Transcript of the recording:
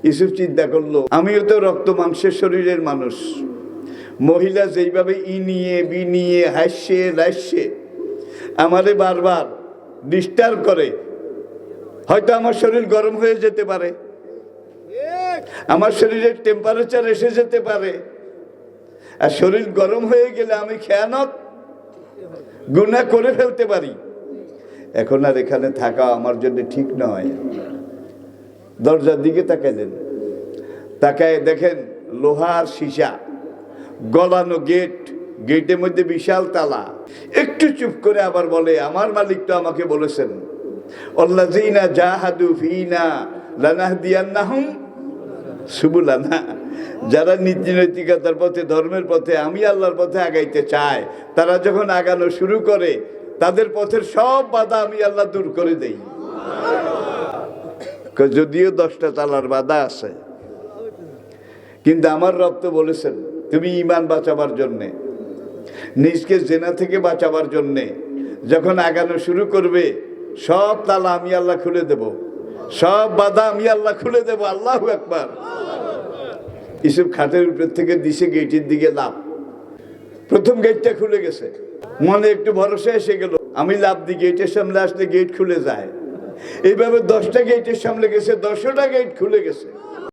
ইউসুফ চিন্তা করলো, আমিও তো রক্ত মাংসের শরীরের মানুষ। মহিলা যেইভাবে ই নিয়ে বি নিয়ে হাসছে লাসছে আমারে বারবার ডিস্টার্ব করে, হয়তো আমার শরীর গরম হয়ে যেতে পারে, আমার শরীরের টেম্পারেচার এসে যেতে পারে। আর শরীর গরম হয়ে গেলে আমি খেয়ানত গুনাহ করে ফেলতে পারি। এখন আর এখানে থাকা আমার জন্য ঠিক নয়। দরজার দিকে তাকাইলেন, তাকায় দেখেন লোহার সীসা, গলানো গেট, গেটের মধ্যে বিশাল তালা। একটু চুপ করে আবার বলে, আমার মালিক তো আমাকে বলেছেন, আল্লাযীনা জাহাদু ফীনা লানাহদিয়ান্নাহুম সুবুলানা, যারা নীতি নৈতিকতার পথে, ধর্মের পথে, আমি আল্লাহর পথে আগাইতে চায়, তারা যখন আগানো শুরু করে তাদের পথের সব বাধা আমি আল্লাহ দূর করে দেই। যদিও 10টা তালার বাধা আছে, কিন্তু আমার রব তো বলেছেন তুমি ঈমান বাঁচাবার জন্যে, নিজকে জেনা থেকে বাঁচাবার জন্যে যখন আগানো শুরু করবে সব তালা আমি আল্লাহ খুলে দেব, সব বাধা আমি আল্লাহ খুলে দেব। আল্লাহু আকবার। ইউসুফ খাটের উপর থেকে দিশে গেটের দিকে লাভ, প্রথম গেটটা খুলে গেছে, মনে একটু ভরসা এসে গেল, আমি লাভ দিই গেটের সামনে আসলে গেট খুলে যায়। এইভাবে 10টা গেটের সামনে গেছে, 10টা গেট খুলে গেছে।